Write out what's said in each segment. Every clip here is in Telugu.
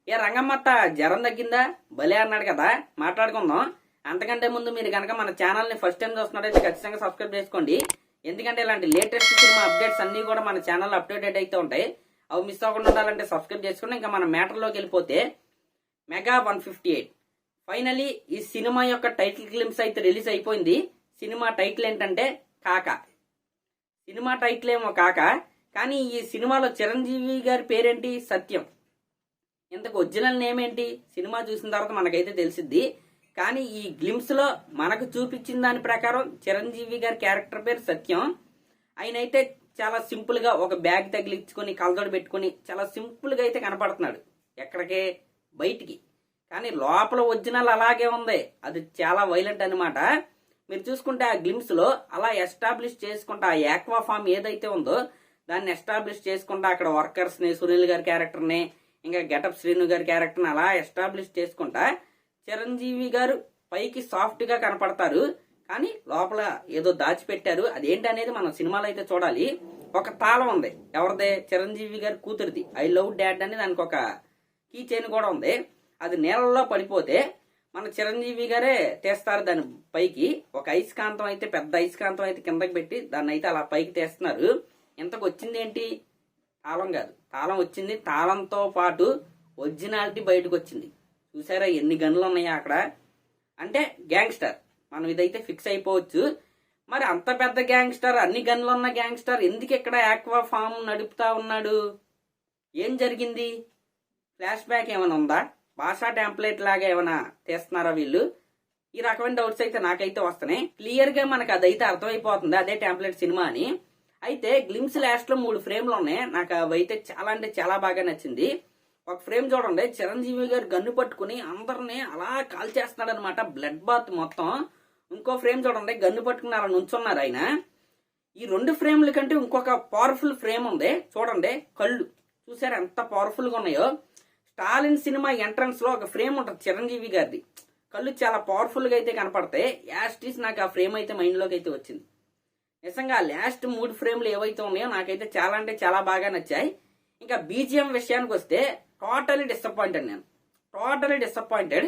ఏ రంగమ్మత్త జ్వరం తగ్గిందా భలే అన్నాడు కదా, మాట్లాడుకుందాం. అంతకంటే ముందు మీరు కనుక మన ఛానల్ని ఫస్ట్ టైం చూస్తున్నట్టయితే ఖచ్చితంగా సబ్స్క్రైబ్ చేసుకోండి. ఎందుకంటే ఇలాంటి లేటెస్ట్ సినిమా అప్డేట్స్ అన్ని కూడా మన ఛానల్లో అప్డేట్ అయితే ఉంటాయి. అవి మిస్ అవ్వకుండా ఉండాలంటే సబ్స్క్రైబ్ చేసుకోండి. ఇంకా మన మ్యాటర్లోకి వెళ్ళిపోతే మెగా 158 ఫైనలీ ఈ సినిమా యొక్క టైటిల్ గ్లిమ్స్ అయితే రిలీజ్ అయిపోయింది. సినిమా టైటిల్ ఏంటంటే కాక. సినిమా టైటిల్ ఏమో కాక, కానీ ఈ సినిమాలో చిరంజీవి గారి పేరేంటి? సత్యం. ఇంతకు ఒరిజినల్ నేమ్ ఏంటి? సినిమా చూసిన తర్వాత మనకైతే తెలిసిద్ది. కానీ ఈ గ్లిమ్స్ లో మనకు చూపించిన దాని ప్రకారం చిరంజీవి గారి క్యారెక్టర్ పేరు సత్యం. ఆయన అయితే చాలా సింపుల్ గా ఒక బ్యాగ్ తగిలించుకొని కళ్ళజోడు పెట్టుకుని చాలా సింపుల్ గా అయితే కనపడుతున్నాడు ఎక్కడికే బయటికి. కానీ లోపల ఒరిజినల్ అలాగే ఉంది. అది చాలా వైలెంట్ అనమాట. మీరు చూసుకుంటే ఆ గ్లిమ్స్ లో అలా ఎస్టాబ్లిష్ చేసుకుంటా ఆ యాక్వా ఫామ్ ఏదైతే ఉందో దాన్ని ఎస్టాబ్లిష్ చేసుకుంటా అక్కడ వర్కర్స్ ని, సునీల్ గారి క్యారెక్టర్ ని, ఇంకా గెటప్ శ్రీను గారి క్యారెక్టర్ ని అలా ఎస్టాబ్లిష్ చేసుకుంటా చిరంజీవి గారు పైకి సాఫ్ట్ గా కనపడతారు. కానీ లోపల ఏదో దాచిపెట్టారు. అదేంటి అనేది మనం సినిమాలో అయితే చూడాలి. ఒక తాళం ఉంది. ఎవరిదే? చిరంజీవి గారి కూతురిది. ఐ లవ్ డాడ్ అని దానికి ఒక కీ చైన్ కూడా ఉంది. అది నీళ్ళలో పడిపోతే మన చిరంజీవి గారే తీస్తారు దాని పైకి. ఒక అయస్కాంతం అయితే, పెద్ద అయస్కాంతం అయితే కిందకి పెట్టి దాన్ని అయితే అలా పైకి తీస్తున్నారు. ఇంతకు వచ్చింది ఏంటి? తాళం కాదు. తాళం వచ్చింది. తాళంతో పాటు ఒరిజినాలిటీ బయటకు వచ్చింది. చూసారా ఎన్ని గన్లు ఉన్నాయా అక్కడ? అంటే గ్యాంగ్స్టర్. మనం ఇదైతే ఫిక్స్ అయిపోవచ్చు. మరి అంత పెద్ద గ్యాంగ్స్టర్, అన్ని గన్లు ఉన్న గ్యాంగ్స్టర్ ఎందుకు ఇక్కడ ఆక్వా ఫామ్ నడుపుతా ఉన్నాడు? ఏం జరిగింది? ఫ్లాష్ బ్యాక్ ఏమైనా ఉందా? భాషా టెంప్లెట్ లాగా ఏమైనా తీస్తున్నారా వీళ్ళు? ఈ రకమైన డౌట్స్ అయితే నాకైతే వస్తున్నాయి. క్లియర్ గా మనకు అదైతే అర్థమైపోతుంది అదే టెంప్లెట్ సినిమా అని. అయితే గ్లిమ్స్ లాస్ట్ లో 3 ఫ్రేమ్లు ఉన్నాయి. నాకు అవైతే చాలా అంటే చాలా బాగా నచ్చింది. ఒక ఫ్రేమ్ చూడండి, చిరంజీవి గారు గన్ను పట్టుకుని అందరినీ అలా కాల్ చేస్తున్నాడు అనమాట, బ్లడ్ బాత్ మొత్తం. ఇంకో ఫ్రేమ్ చూడండి, గన్ను పట్టుకుని అలా నుంచున్నారు ఆయన. ఈ 2 ఫ్రేమ్ల కంటే ఇంకొక పవర్ఫుల్ ఫ్రేమ్ ఉంది చూడండి. కళ్ళు చూసారా ఎంత పవర్ఫుల్ గా ఉన్నాయో? స్టాలిన్ సినిమా ఎంట్రన్స్ లో ఒక ఫ్రేమ్ ఉంటుంది చిరంజీవి గారిది. కళ్ళు చాలా పవర్ఫుల్ గా అయితే కనపడతాయి. యాస్టీస్ నాకు ఆ ఫ్రేమ్ అయితే మైండ్ లోకి అయితే వచ్చింది. నిజంగా లాస్ట్ 3 ఫ్రేమ్లు ఏవైతే ఉన్నాయో నాకైతే చాలా అంటే చాలా బాగా నచ్చాయి. ఇంకా బీజిఎం విషయానికి వస్తే టోటలీ డిసప్పాయింటెడ్. నేను టోటలీ డిసప్పాయింటెడ్.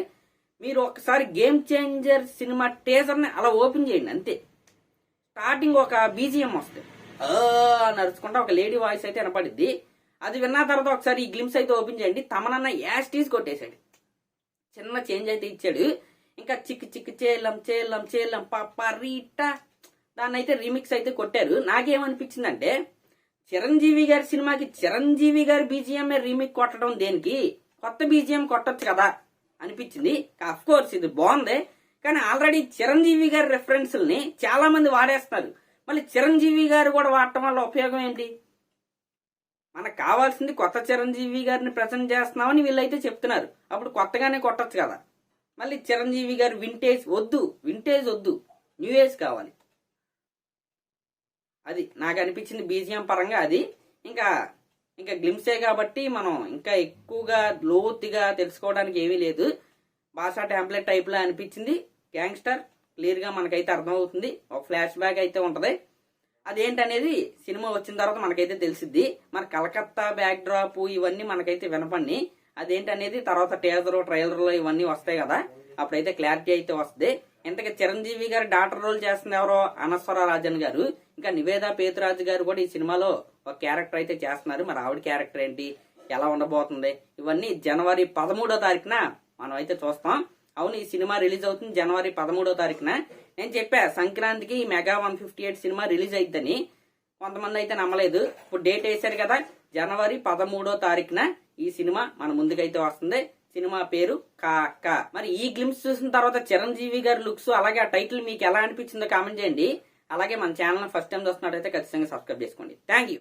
మీరు ఒకసారి గేమ్ చేంజర్ సినిమా టీజర్ ని అలా ఓపెన్ చేయండి అంతే. స్టార్టింగ్ ఒక బీజిఎం వస్తుంది, నడుచుకుంటా ఒక లేడీ వాయిస్ అయితే వినపడిద్ది. అది విన్న తర్వాత ఒకసారి ఈ గ్లిమ్స్ అయితే ఓపెన్ చేయండి. తమనన్న యాస్టీస్ కొట్టేశాడు. చిన్న చేంజ్ అయితే ఇచ్చాడు. ఇంకా చిక్ చిక్ చేలం చేలం చేలం పాపరీటా దాన్ని అయితే రీమిక్స్ అయితే కొట్టారు. నాకేమనిపించిందంటే చిరంజీవి గారి సినిమాకి చిరంజీవి గారి బీజిఎం రీమిక్ కొట్టడం దేనికి? కొత్త బీజిఎం కొట్టచ్చు కదా అనిపించింది. అఫ్ కోర్స్ ఇది బాగుంది, కానీ ఆల్రెడీ చిరంజీవి గారి రెఫరెన్స్ని చాలా మంది వాడేస్తున్నారు. మళ్ళీ చిరంజీవి గారు కూడా వాడటం వల్ల ఉపయోగం ఏంటి? మనకు కావాల్సింది కొత్త చిరంజీవి గారిని ప్రజెంట్ చేస్తున్నామని వీళ్ళైతే చెప్తున్నారు. అప్పుడు కొత్తగానే కొట్టచ్చు కదా. మళ్ళీ చిరంజీవి గారు వింటేజ్ వద్దు, న్యూ ఏజ్ కావాలి. అది నాకు అనిపించింది బీజిఎం పరంగా. అది ఇంకా గ్లిమ్సే కాబట్టి మనం ఇంకా ఎక్కువగా లోతుగా తెలుసుకోవడానికి ఏమీ లేదు. భాషా టెంప్లెట్ టైప్ లా అనిపించింది. గ్యాంగ్స్టర్ క్లియర్ గా మనకైతే అర్థమవుతుంది. ఒక ఫ్లాష్ బ్యాక్ అయితే ఉంటది. అదేంటనేది సినిమా వచ్చిన తర్వాత మనకైతే తెలిసిద్ది. మన కలకత్తా బ్యాక్ డ్రాప్ ఇవన్నీ మనకైతే వినపడి అదేంటనేది తర్వాత టీజర్ ట్రైలర్ లో ఇవన్నీ వస్తాయి కదా, అప్పుడైతే క్లారిటీ అయితే వస్తుంది. ఇంతగా చిరంజీవి గారి డాక్టర్ రోల్ చేస్తుంది ఎవరో అనస్వర రాజన్ గారు. ఇంకా నివేదా పేతురాజు గారు కూడా ఈ సినిమాలో ఒక క్యారెక్టర్ అయితే చేస్తున్నారు. మరి ఆవిడ క్యారెక్టర్ ఏంటి, ఎలా ఉండబోతుంది, ఇవన్నీ జనవరి 13వ తారీఖున మనం అయితే చూస్తాం. అవును, ఈ సినిమా రిలీజ్ అవుతుంది జనవరి 13వ తారీఖున. నేను చెప్పా సంక్రాంతికి ఈ మెగా 158 సినిమా రిలీజ్ అయిద్దని. కొంతమంది అయితే నమ్మలేదు. ఇప్పుడు డేట్ వేశారు కదా, జనవరి 13వ తారీఖున ఈ సినిమా మన ముందుకైతే వస్తుంది. సినిమా పేరు కాక. మరి ఈ గ్లిమ్స్ చూసిన తర్వాత చిరంజీవి గారి లుక్స్ అలాగే ఆ టైటిల్ మీకు ఎలా అనిపించిందో కామెంట్ చేయండి. అలాగే మన ఛానల్ ఫస్ట్ టైం చూస్తున్నట్టయితే ఖచ్చితంగా సబ్స్క్రైబ్ చేసుకోండి. Thank you.